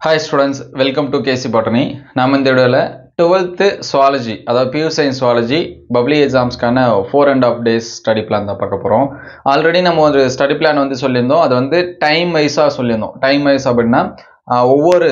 Hi students, welcome to KC Botany. நாம் இந்த வீடியோல 12th Zoology, அதாவது PU Science Zoology பப்ளிக் எக்ஸாம்ஸ்க்கான 4.5 days ஸ்டடி பிளான் தான் பார்க்க போகிறோம். ஆல்ரெடி நம்ம ஒரு ஸ்டடி பிளான் வந்து சொல்லியிருந்தோம். அது வந்து டைம் வைஸாக சொல்லியிருந்தோம். டைம் வைஸ் அப்படின்னா ஒவ்வொரு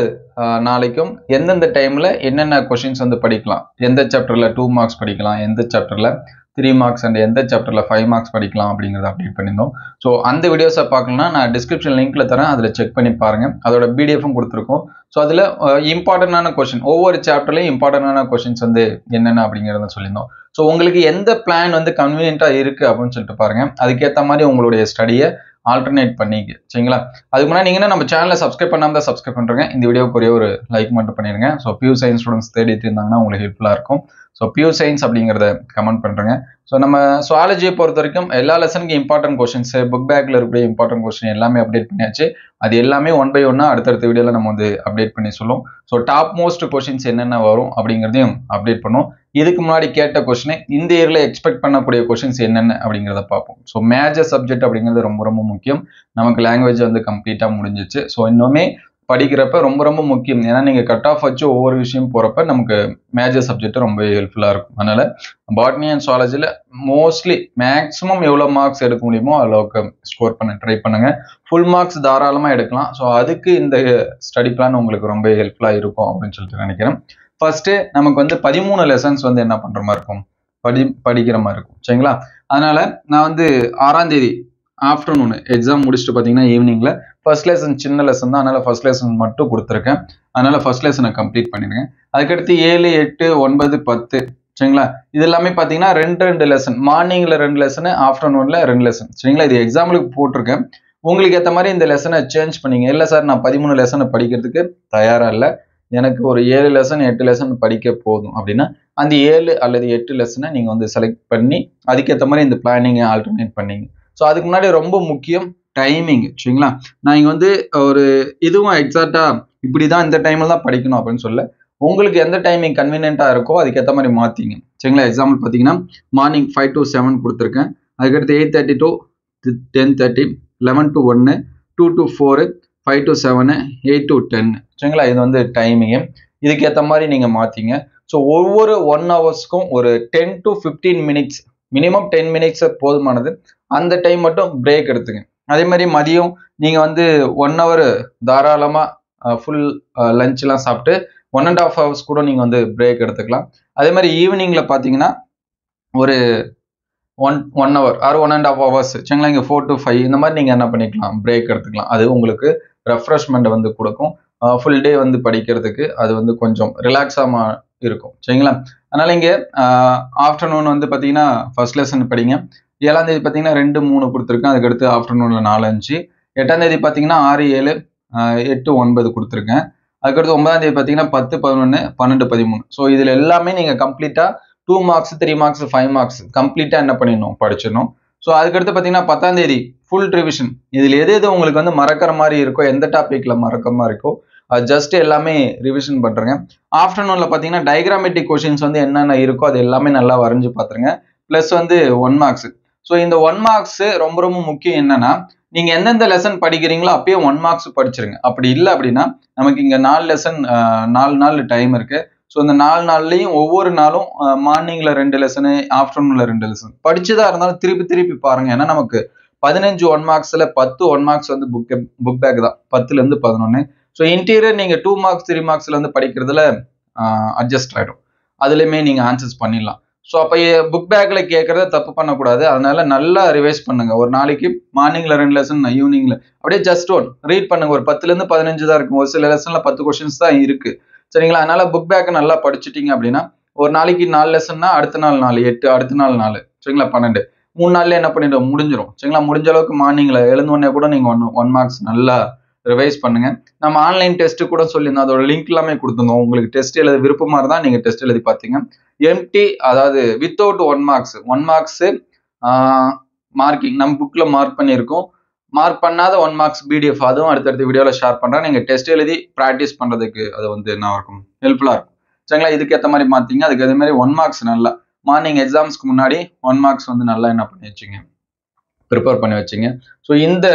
நாளைக்கும் எந்தெந்த டைமில் என்னென்ன கொஷின்ஸ் வந்து படிக்கலாம், எந்த சாப்டரில் 2 மார்க்ஸ் படிக்கலாம், எந்த சாப்டரில் 3 மார்க்ஸ் அண்ட் எந்த சாப்டரில் 5 மார்க்ஸ் படிக்கலாம் அப்படிங்கிறத அப்டேட் பண்ணியிருந்தோம். ஸோ அந்த வீடியோஸை பார்க்கணும்னா நான் டிஸ்கிரிப்ஷன் லிங்க்கில் தரேன், அதில் செக் பண்ணி பாருங்கள். அதோட பிடிஎஃப்பும் கொடுத்துருக்கோம். ஸோ அதில் இம்பார்ட்டண்டான கொஷின், ஒவ்வொரு சாப்டர்லையும் இம்பார்ட்டண்டான கொஷின்ஸ் வந்து என்னென்ன அப்படிங்கிறத சொல்லியிருந்தோம். ஸோ உங்களுக்கு எந்த பிளான் வந்து கன்வீனியண்ட்டாக இருக்குது அப்படின்னு சொல்லிட்டு பாருங்கள். அதுக்கேற்ற மாதிரி உங்களுடைய ஸ்டடியை ஆல்டர்னேட் பண்ணிக்க, சரிங்களா? அதுக்கு முன்னாடி நீங்கள் நம்ம சேனலை சப்ஸ்கிரைப் பண்ணாமல் தான் சப்ஸ்கிரைப் பண்ணுறேங்க. இந்த வீடியோக்கு ஒரே ஒரு லைக் மட்டும் பண்ணிடுங்க. ஸோ பியூ சயின்ஸ் ஸ்டூடெண்ட்ஸ் தேடிட்டு இருந்தாங்கன்னா உங்களுக்கு ஹெல்ப்ஃபுல்லாக இருக்கும். ஸோ பியூ சயின்ஸ் அப்படிங்கிறத கமெண்ட் பண்ணுறேங்க. ஸோ நம்ம சுவாலஜியை பொறுத்த வரைக்கும் எல்லா லெசனுக்கும் இம்பார்ட்டன்ட் கொஷின்ஸ், புக் பேக்கில் இருக்கக்கூடிய இம்பார்ட்டன்ட் கொஷின் எல்லாமே அப்டேட் பண்ணியாச்சு. அது எல்லாமே ஒன் பை ஒன்னாக அடுத்தடுத்த வீடியோவில் நம்ம வந்து அப்டேட் பண்ணி சொல்லுவோம். ஸோ டாப் மோஸ்ட் கொஷின்ஸ் என்னென்ன வரும் அப்படிங்கிறதையும் அப்டேட் பண்ணுவோம். இதுக்கு முன்னாடி கேட்ட கொஷினை இந்த இயரில் எக்ஸ்பெக்ட் பண்ணக்கூடிய கொஷின்ஸ் என்னென்ன அப்படிங்கிறத பார்ப்போம். ஸோ மேஜர் சப்ஜெக்ட் அப்படிங்கிறது ரொம்ப ரொம்ப முக்கியம். நமக்கு லாங்குவேஜ் வந்து கம்ப்ளீட்டாக முடிஞ்சிச்சு. ஸோ இன்னுமே படிக்கிறப்ப ரொம்ப ரொம்ப முக்கியம். ஏன்னா நீங்கள் கட் ஆஃப் வச்சு ஒவ்வொரு விஷயம் போகிறப்ப நமக்கு மேஜர் சப்ஜெக்ட் ரொம்ப ஹெல்ப்ஃபுல்லாக இருக்கும். அதனால் பாட்னி அண்ட் சுவாலஜியில் மோஸ்ட்லி மேக்ஸிமம் எவ்வளோ மார்க்ஸ் எடுக்க முடியுமோ அளவுக்கு ஸ்கோர் பண்ண ட்ரை பண்ணுங்கள். ஃபுல் மார்க்ஸ் தாராளமாக எடுக்கலாம். ஸோ அதுக்கு இந்த ஸ்டடி பிளான் உங்களுக்கு ரொம்ப ஹெல்ப்ஃபுல்லாக இருக்கும் அப்படின்னு சொல்லிட்டு நினைக்கிறேன். ஃபர்ஸ்ட்டு நமக்கு வந்து 13 லெசன்ஸ் வந்து என்ன பண்ணுற மாதிரி இருக்கும், படிக்கிற மாதிரி இருக்கும், சரிங்களா? அதனால் நான் வந்து 6ஆம் தேதி ஆஃப்டர்நூன் எக்ஸாம் முடிச்சுட்டு பார்த்தீங்கன்னா ஈவினிங்கில் ஃபர்ஸ்ட் லெசன் சின்ன லெசன் தான், அதனால் ஃபர்ஸ்ட் லெசன் மட்டும் கொடுத்துருக்கேன். அதனால் ஃபர்ஸ்ட் லெசனை கம்ப்ளீட் பண்ணிடுங்க. அதுக்கடுத்து 7, 8, 9, 10, சரிங்களா? இது எல்லாமே பார்த்தீங்கன்னா ரெண்டு லெசன், மார்னிங்கில் 2 லெசனு, ஆஃப்டர்நூனில் 2 லெசன், சரிங்களா? இது எக்ஸாம்பிளுக்கு போட்டிருக்கேன். உங்களுக்கு ஏற்ற மாதிரி இந்த லெசனை சேஞ்ச் பண்ணிங்க. இல்லை சார் நான் 13 லெசனை படிக்கிறதுக்கு தயாராக இல்லை, எனக்கு ஒரு 7 லெசன் 8 லெசன் படிக்க போதும் அப்படின்னா அந்த 7 அல்லது 8 லெசனை நீங்கள் வந்து செலக்ட் பண்ணி அதுக்கேற்ற மாதிரி இந்த பிளானிங்கை ஆல்டர்னேட் பண்ணிங்க. ஸோ அதுக்கு முன்னாடி ரொம்ப முக்கியம் டைமிங், சரிங்களா? நான் இங்கே வந்து ஒரு இதுவும் எக்ஸாக்டாக இப்படி தான் இந்த டைமில் தான் படிக்கணும் அப்படின்னு சொல்ல, உங்களுக்கு எந்த டைமிங் கன்வீனியண்ட்டாக இருக்கோ அதுக்கேற்ற மாதிரி மாற்றிங்க, சரிங்களா? எக்ஸாம்பிள் பார்த்தீங்கன்னா மார்னிங் 5 to 7 கொடுத்துருக்கேன். அதுக்கடுத்து 8:30 to 10:30, 11 to 1, 2 to 4, 5 to 7, 8 to 10, சரிங்களா? இது வந்து டைமிங்கு. இதுக்கேற்ற மாதிரி நீங்கள் மாற்றிங்க. ஸோ ஒவ்வொரு 1 ஹவர்ஸ்க்கும் ஒரு 10 to 15 மினிட்ஸ், மினிமம் 10 மினிட்ஸ் போதுமானது. அந்த டைம் மட்டும் பிரேக் எடுத்துங்க. அதே மாதிரி மதியம் நீங்கள் வந்து 1 ஹவர் தாராளமாக ஃபுல் லஞ்செலாம் சாப்பிட்டு 1.5 ஹவர்ஸ் கூட நீங்கள் வந்து பிரேக் எடுத்துக்கலாம். அதே மாதிரி ஈவினிங்கில் பார்த்தீங்கன்னா ஒரு ஒன் ஹவர் ஆர் 1.5 ஹவர்ஸ், சரிங்களா? இங்கே 4 to 5 இந்த மாதிரி நீங்கள் என்ன பண்ணிக்கலாம், பிரேக் எடுத்துக்கலாம். அது உங்களுக்கு ரெஃப்ரெஷ்மெண்ட் வந்து கொடுக்கும். ஃபுல் டே வந்து படிக்கிறதுக்கு அது வந்து கொஞ்சம் ரிலாக்ஸாக இருக்கும், சரிங்களா? அதனால் இங்கே ஆஃப்டர்நூன் வந்து பார்த்தீங்கன்னா ஃபர்ஸ்ட் லெசன் படிங்க. 7ஆம் தேதி பார்த்தீங்கன்னா 2, 3 கொடுத்துருக்கேன். அதுக்கடுத்து ஆஃப்டர்நூனில் 4, 5. 8ஆம் தேதி பார்த்தீங்கன்னா 6, 7, 8, 9 கொடுத்துருக்கேன். அதுக்கடுத்து 9ஆம் தேதி பார்த்தீங்கன்னா 10, 11, 12, 13. ஸோ இதில் எல்லாமே நீங்கள் கம்ப்ளீட்டாக 2 மார்க்ஸ் 3 மார்க்ஸ் 5 மார்க்ஸ் கம்ப்ளீட்டாக என்ன பண்ணிடணும், படிச்சிடணும். ஸோ அதுக்கடுத்து பார்த்தீங்கன்னா 10ஆம் தேதி ஃபுல் ரிவிஷன். இதில் எது உங்களுக்கு வந்து மறக்கிற மாதிரி இருக்கோ, எந்த டாப்பிக்கில் மறக்கிற மாதிரி இருக்கோ அது ஜஸ்ட் எல்லாமே ரிவிஷன் பண்ணுறேங்க. ஆஃப்டர்நூனில் பார்த்தீங்கன்னா டயக்ராமேட்டிக் கொஷின்ஸ் வந்து என்னென்ன இருக்கோ அது எல்லாமே நல்லா வரைஞ்சி பார்த்துருங்க. ப்ளஸ் வந்து 1 மார்க்ஸ். ஸோ இந்த 1 மார்க்ஸ் ரொம்ப ரொம்ப முக்கியம். என்னன்னா நீங்கள் எந்தெந்த லெசன் படிக்கிறீங்களோ அப்பயே 1 மார்க்ஸ் படிச்சிருங்க. அப்படி இல்லை அப்படின்னா நமக்கு இங்கே 4 லெசன் 4 நாள் டைம் இருக்குது. ஸோ இந்த 4 நாள்லையும் ஒவ்வொரு நாளும் மார்னிங்கில் 2 லெசனு, ஆஃப்டர்நூனில் 2 லெசன் படிச்சுதான் இருந்தாலும் திருப்பி பாருங்கள். ஏன்னா நமக்கு 15 1 மார்க்ஸில் 10 1 மார்க்ஸ் வந்து புக் பேக் தான், 10லேருந்து 11. ஸோ இன்டீரியர் நீங்கள் 2 மார்க்ஸ் 3 மார்க்ஸில் வந்து படிக்கிறதுல அட்ஜஸ்ட் ஆகிடும். அதுலேயுமே நீங்கள் ஆன்சர்ஸ் பண்ணிடலாம். ஸோ அப்போ புக் பேக்கில் கேட்குறத தப்பு பண்ணக்கூடாது. அதனால நல்லா ரிவைஸ் பண்ணுங்க. ஒரு நாளைக்கு மார்னிங்கில் 2 லெசன், ஈவினிங்கில் அப்படியே ஜஸ்ட் ரீட் பண்ணுங்க. ஒரு 10லேருந்து 15 தான் இருக்கும். ஒரு சில லெசனில் 10 கொஷின்ஸ் தான் இருக்குது, சரிங்களா? அதனால புக் பேக்கை நல்லா படிச்சுட்டீங்க அப்படின்னா ஒரு நாளைக்கு 4 லெசன்னா அடுத்த நாள் 4, 8, அடுத்த நாள் 4, சரிங்களா? 12, 3 நாள்லேயே என்ன பண்ணிடும், முடிஞ்சிடும், சரிங்களா? முடிஞ்ச அளவுக்கு மார்னிங்கில் எழுந்தோடனே கூட நீங்கள் 1 மார்க்ஸ் நல்லா ரிவைஸ் பண்ணுங்க. நம்ம ஆன்லைன் டெஸ்ட் கூட சொல்லியிருந்தோம், அதோட லிங்க் எல்லாமே கொடுத்துருந்தோம். உங்களுக்கு டெஸ்ட் எழுத விருப்பமாக இருந்தால் நீங்கள் டெஸ்ட் எழுதி பார்த்தீங்க. எம்டி, அதாவது வித்தவுட் 1 மார்க்ஸ் 1 மார்க்ஸு மார்க்கிங் நம்ம புக்கில் மார்க் பண்ணியிருக்கோம். மார்க் பண்ணாத 1 மார்க்ஸ் பிடிஎஃப் அதுவும் அடுத்தடுத்த வீடியோவில் ஷேர் பண்ணுறேன். நீங்கள் டெஸ்ட் எழுதி ப்ராக்டிஸ் பண்ணுறதுக்கு அது வந்து என்ன இருக்கும், ஹெல்ப்ஃபுல்லாக இருக்கும், சரிங்களா? இதுக்கேற்ற மாதிரி மாற்றிங்க. அதுக்கு அதே மாதிரி 1 மார்க்ஸ் நல்லா மார்னிங் எக்ஸாம்ஸ்க்கு முன்னாடி 1 மார்க்ஸ் வந்து நல்லா என்ன பண்ணி வச்சுங்க, ப்ரிப்பேர் பண்ணி வச்சுங்க. ஸோ இந்த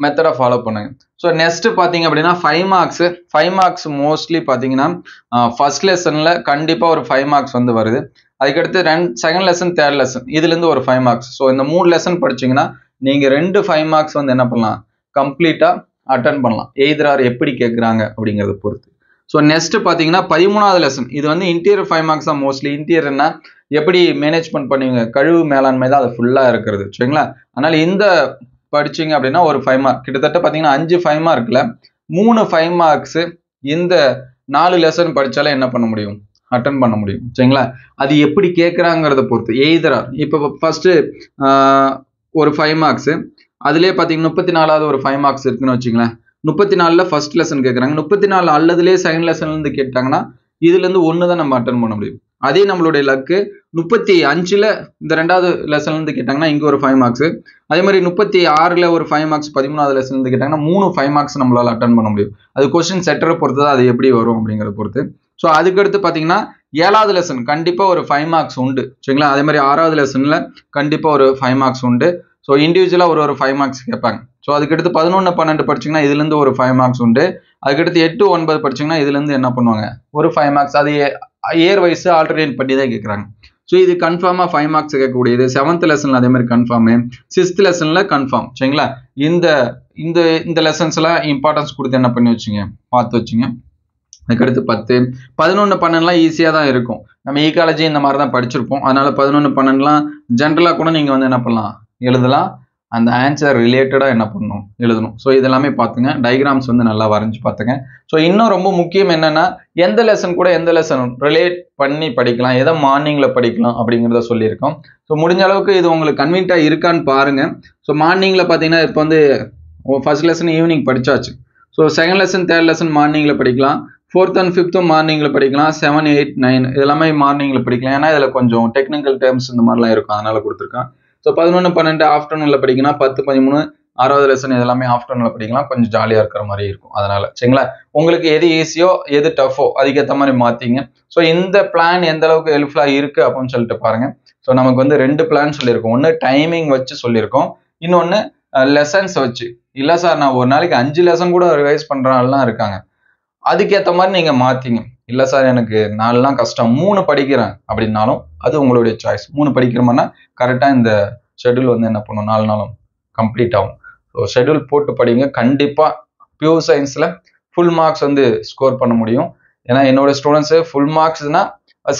மெத்தடை ஃபாலோ பண்ணுங்க. ஸோ நெக்ஸ்ட் பார்த்தீங்க அப்படின்னா 5 மார்க்ஸ் மோஸ்ட்லி பார்த்தீங்கன்னா ஃபர்ஸ்ட் லெசனில் கண்டிப்பாக ஒரு 5 மார்க்ஸ் வந்து வருது. அதுக்கடுத்து செகண்ட் லெசன் தேர்ட் லெசன் இதுலேருந்து ஒரு 5 மார்க்ஸ். ஸோ இந்த 3 லெசன் படிச்சிங்கன்னா நீங்கள் 2 5 மார்க்ஸ் வந்து என்ன பண்ணலாம், கம்ப்ளீட்டாக அட்டன் பண்ணலாம். எய்தரார் எப்படி கேட்குறாங்க அப்படிங்கிறத பொறுத்து. ஸோ நெக்ஸ்ட் பார்த்தீங்கன்னா 13வது லெசன் இது வந்து இன்டீரியர் 5 மார்க்ஸ் தான் மோஸ்ட்லி. இன்டீரியர்னா எப்படி மேனேஜ்மெண்ட் பண்ணுவீங்க, கழிவு மேலாண்மை தான் அது ஃபுல்லாக இருக்கிறது சரிங்களா. அதனால் இந்த படிச்சிங்க அப்படின்னா ஒரு 5 மார்க் கிட்டத்தட்ட பார்த்தீங்கன்னா 5 5 மார்க்கில் 3 5 மார்க்ஸு இந்த 4 லெசன் படித்தாலே என்ன பண்ண முடியும், அட்டன் பண்ண முடியும் சரிங்களா. அது எப்படி கேட்குறாங்கிறத பொறுத்து. எய்தரார் இப்போ ஃபஸ்ட்டு ஒரு 5 மார்க்ஸு அதுலேயே பார்த்தீங்கன்னா 34வது ஒரு 5 மார்க்ஸ் இருக்குன்னு வச்சுங்களேன். 34ல் ஃபர்ஸ்ட் லெசன் கேட்குறாங்க. 34 அல்லதுலேயே செகண்ட் லெசன்லேருந்து கேட்டாங்கன்னா இதுலேருந்து ஒன்று தான் நம்ம அட்டன் பண்ண முடியும். அதே நம்மளுடைய லக்கு 35ல் இந்த 2வது லெசன்லேருந்து கேட்டாங்கன்னா இங்கே ஒரு 5 மார்க்ஸு. அதே மாதிரி 36ல் ஒரு 5 மார்க்ஸ் 13வது லெசன்லேருந்து கேட்டாங்கன்னா 3 5 மார்க்ஸ் நம்மளால் அட்டன் பண்ண முடியும். அது கொஸ்டின் செட்டரை பொறுத்து தான் அது எப்படி வரும் அப்படிங்கிறத பொறுத்து. ஸோ அதுக்கடுத்து பார்த்தீங்கன்னா 7வது லெசன் கண்டிப்பாக ஒரு 5 மார்க்ஸ் உண்டு சரிங்களா. அதே மாதிரி 6வது லெசனில் கண்டிப்பாக ஒரு 5 மார்க்ஸ் உண்டு. ஸோ இண்டிவிஜுவலாக ஒரு 5 மார்க்ஸ் கேட்பாங்க. ஸோ அதுக்கடுத்து 11 12 படிச்சிங்கன்னா இதுலேருந்து ஒரு 5 மார்க்ஸ் உண்டு. அதுக்கடுத்து 8 9 படிச்சிங்கன்னா இதுலேருந்து என்ன பண்ணுவாங்க, ஒரு 5 மார்க்ஸ். அது இயர் வைஸ் ஆல்டர்னேட் பண்ணி தான் கேட்குறாங்க. ஸோ இது கன்ஃபார்மாக 5 மார்க்ஸ் கேட்கக்கூடியது. 7th லெசனில் அதே மாதிரி கன்ஃபார்மு, 6th லெசனில் கன்ஃபார்ம் சரிங்களா. இந்த இந்த இந்த லெசன்ஸ்லாம் இம்பார்ட்டன்ஸ் கொடுத்து என்ன பண்ணி வச்சுங்க, பார்த்து வச்சுங்க. அதுக்கடுத்து 10 11 12லாம் ஈஸியாக தான் இருக்கும். நம்ம ஈகாலஜி இந்த மாதிரி தான் படிச்சிருப்போம். அதனால 11 12லாம் ஜென்ரலாக கூட நீங்கள் வந்து என்ன பண்ணலாம், எழுதலாம். அந்த ஆன்சர் ரிலேட்டடாக என்ன பண்ணணும், எழுதணும். ஸோ இதெல்லாமே பார்த்துங்க. டயக்ராம்ஸ் வந்து நல்லா வரைஞ்சி பார்த்துங்க. ஸோ இன்னும் ரொம்ப முக்கியம் என்னென்னா எந்த லெசன் கூட எந்த லெசன் ரிலேட் பண்ணி படிக்கலாம், எதை மார்னிங்கில் படிக்கலாம் அப்படிங்கிறத சொல்லியிருக்கோம். ஸோ முடிஞ்ச அளவுக்கு இது உங்களுக்கு கன்வீனியன்ட்டாக இருக்கான்னு பாருங்கள். ஸோ மார்னிங்கில் பார்த்தீங்கன்னா இப்போ வந்து ஃபர்ஸ்ட் லெசன் ஈவினிங் படித்தாச்சு. So second lesson third lesson மார்னிங்கில் படிக்கலாம். 4th and 5th மார்னிங்கில் படிக்கலாம். 7 8 9 இதெல்லாமே மார்னிங்கில் படிக்கலாம். ஏன்னா இதில் கொஞ்சம் டெக்னிக்கல் டேர்ம்ஸ் இந்த மாதிரிலாம் இருக்கும், அதனால் கொடுத்துருக்கேன். ஸோ 11 12 ஆஃப்டர்நூனில் படிக்கலாம். 10 13 6வது லெசன் இதெல்லாமே ஆஃப்டர்நூனில் படிக்கலாம். கொஞ்சம் ஜாலியாக இருக்கிற மாதிரி இருக்கும். அதனால் சரிங்களா, உங்களுக்கு எது ஈஸியோ எது டஃபோ அதுக்கேற்ற மாதிரி மாற்றிங்க. ஸோ இந்த பிளான் எந்த அளவுக்கு ஹெல்ப்ஃபுல்லாக இருக்குது அப்படின்னு சொல்லிட்டு பாருங்கள். ஸோ நமக்கு வந்து 2 பிளான் சொல்லியிருக்கோம். ஒன்று டைமிங் வச்சு சொல்லியிருக்கோம், இன்னொன்று லெசன்ஸ் வச்சு. இல்லை சார் நான் ஒரு நாளைக்கு 5 லெசன் கூட ரிவைஸ் பண்ணுறாங்கலாம் இருக்காங்க, அதுக்கேற்ற மாதிரி நீங்கள் மாற்றிங்க. இல்லை சார் எனக்கு 4லாம் கஷ்டம் 3 படிக்கிறேன் அப்படின்னாலும் அது உங்களுடைய சாய்ஸ். 3 படிக்கிறோம்னா கரெக்டாக இந்த ஷெட்யூல் வந்து என்ன பண்ணும், 4 நாளும் கம்ப்ளீட் ஆகும். ஸோ ஷெட்யூல் போட்டு படிங்க. கண்டிப்பாக பியூர் சயின்ஸில் ஃபுல் மார்க்ஸ் வந்து ஸ்கோர் பண்ண முடியும். ஏன்னா என்னோட ஸ்டூடெண்ட்ஸு ஃபுல் மார்க்ஸ்னா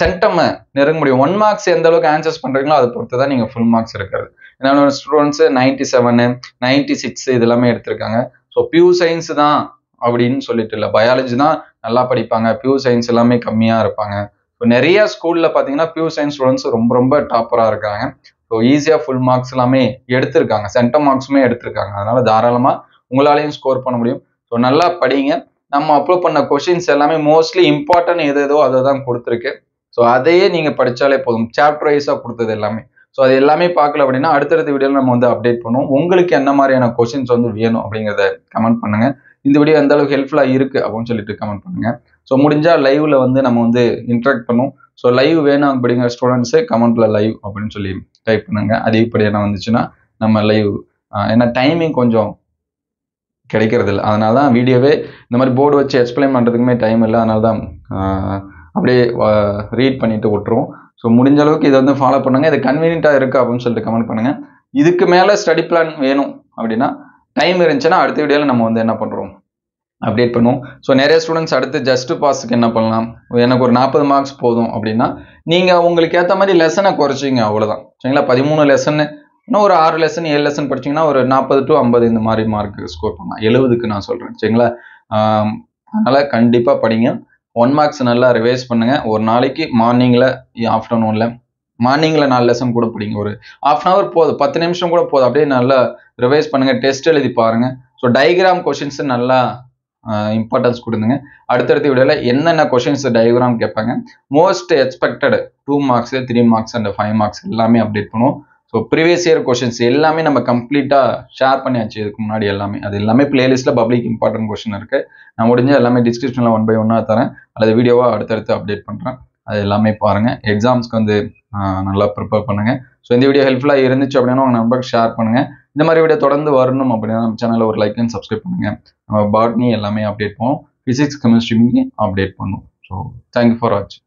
சென்டம் நெருங்க முடியும். 1 மார்க்ஸ் எந்த அளவுக்கு ஆன்சர்ஸ் பண்ணுறீங்களோ அதை பொறுத்து தான் நீங்கள் ஃபுல் மார்க்ஸ் இருக்கிறது. என்னோட ஸ்டூடெண்ட்ஸு 97 96 இதெல்லாமே எடுத்திருக்காங்க. ஸோ பியூர் சயின்ஸ் தான் அப்படின்னு சொல்லிட்டு இல்லை, பயாலஜி தான் நல்லா படிப்பாங்க, பியூர் சயின்ஸ் எல்லாமே கம்மியாக இருப்பாங்க. ஸோ நிறைய ஸ்கூலில் பார்த்தீங்கன்னா பியூர் சயின்ஸ் ஸ்டூடெண்ட்ஸ் ரொம்ப ரொம்ப டாப்பராக இருக்காங்க. ஸோ ஈஸியாக ஃபுல் மார்க்ஸ் எல்லாமே எடுத்திருக்காங்க, சென்டம் மார்க்ஸுமே எடுத்திருக்காங்க. அதனால தாராளமாக உங்களாலையும் ஸ்கோர் பண்ண முடியும். ஸோ நல்லா படிங்க. நம்ம அப்லோட் பண்ண கொஷின்ஸ் எல்லாமே மோஸ்ட்லி இம்பார்ட்டன்ட் எதோ அதை தான் கொடுத்துருக்கு. ஸோ அதையே நீங்கள் படித்தாலே போதும். சாப்டர் வைஸாக கொடுத்தது எல்லாமே. ஸோ அது எல்லாமே பார்க்கல அப்படின்னா அடுத்தடுத்த வீடியோவில் நம்ம வந்து அப்டேட் பண்ணுவோம். உங்களுக்கு என்ன மாதிரியான கொஷின்ஸ் வந்து வேணும் அப்படிங்கிறத கமெண்ட் பண்ணுங்கள். இந்த வீடியோ எந்த அளவுக்கு ஹெல்ப்ஃபுல்லாக இருக்குது அப்படின்னு சொல்லிட்டு கமெண்ட் பண்ணுங்கள். ஸோ முடிஞ்சால் லைவில் வந்து நம்ம வந்து இன்ட்ராக்ட் பண்ணுவோம். ஸோ லைவ் வேணும் அப்படிங்கிற ஸ்டூடெண்ட்ஸு கமெண்ட்டில் லைவ் அப்படின்னு சொல்லி டைப் பண்ணுங்க. அதிகப்படி என்ன வந்துச்சுன்னா நம்ம லைவ், ஏன்னா டைமிங் கொஞ்சம் கிடைக்கிறது இல்லை. அதனால தான் வீடியோவே இந்த மாதிரி போர்டு வச்சு எக்ஸ்பிளைன் பண்ணுறதுக்குமே டைம் இல்லை. அதனால தான் அப்படியே ரீட் பண்ணிவிட்டு விட்டுருவோம். ஸோ முடிஞ்ச அளவுக்கு இதை வந்து ஃபாலோ பண்ணுங்கள். இது கன்வீனியண்ட்டாக இருக்குது அப்படின்னு சொல்லிட்டு கமெண்ட் பண்ணுங்கள். இதுக்கு மேலே ஸ்டடி பிளான் வேணும் அப்படின்னா டைம் இருந்துச்சுன்னா அடுத்த வீடியோவில் நம்ம வந்து என்ன பண்ணுறோம், அப்டேட் பண்ணுவோம். ஸோ நிறைய ஸ்டூடெண்ட்ஸ் அடுத்து ஜஸ்ட் பாஸுக்கு என்ன பண்ணலாம், எனக்கு ஒரு 40 மார்க்ஸ் போதும் அப்படின்னா நீங்கள் உங்களுக்கு ஏற்ற மாதிரி லெசனை குறைச்சிங்க, அவ்வளோதான் சரிங்களா. 13 லெசன் இன்னும் ஒரு 6 லெசன் 7 லெசன் படிச்சிங்கன்னா ஒரு 40 to 50 இந்த மாதிரி மார்க் ஸ்கோர் பண்ணலாம். 70க்கு நான் சொல்கிறேன் சரிங்களா. அதனால் கண்டிப்பாக படிங்க. 1 மார்க்ஸ் நல்லா ரிவைஸ் பண்ணுங்கள். ஒரு நாளைக்கு மார்னிங்கில் ஆஃப்டர்நூனில் மார்னிங்கில் 4 லெசன் கூட படிங்க. ஒரு ½ hour போதும், 10 நிமிஷம் கூட போதும். அப்படியே நல்லா ரிவைஸ் பண்ணுங்கள். டெஸ்ட் எழுதி பாருங்கள். ஸோ டயக்ராம் கொஷின்ஸு நல்லா இம்பார்ட்டன்ஸ் கொடுங்க. அடுத்தடுத்த வீடியோவில் என்னென்ன கொஷின்ஸ் டயக்ராம் கேட்பாங்க, most expected 2 marks 3 marks and 5 marks எல்லாமே அப்டேட் பண்ணுவோம். ஸோ ப்ரீவியஸ் இயர் கொஷின்ஸ் எல்லாமே நம்ம கம்ப்ளீட்டாக ஷேர் பண்ணியாச்சு இதுக்கு முன்னாடி எல்லாமே. அது எல்லாமே பிளேலிஸ்ட்டில் பப்ளிக் இம்பார்ட்டன்ட் கொஷின் இருக்குது. நான் முடிஞ்ச எல்லாமே டிஸ்கிரிப்ஷனில் 1 by 1 தரேன். அல்லது வீடியோவாக அடுத்தடுத்து அப்டேட் பண்ணுறேன். அது எல்லாமே பாருங்கள். எக்ஸாம்ஸ்க்கு வந்து நல்லா ப்ரிப்பேர் பண்ணுங்கள். ஸோ இந்த வீடியோ ஹெல்ப்ஃபுல்லாக இருந்துச்சு அப்படின்னா உங்கள் நம்பருக்கு ஷேர் பண்ணுங்கள். இந்த மாதிரி வீடியோ தொடர்ந்து வரணும் அப்படின்னா நம்ம சேனலில் ஒரு லைக் அண்ட் சப்ஸ்கிரைப் பண்ணுங்கள். நம்ம பாட்னி எல்லாமே அப்டேட் பண்ணுவோம், ஃபிசிக்ஸ் கெமிஸ்ட்ரியுமே அப்டேட் பண்ணுவோம். ஸோ தேங்க்யூ ஃபார் வாட்சிங்.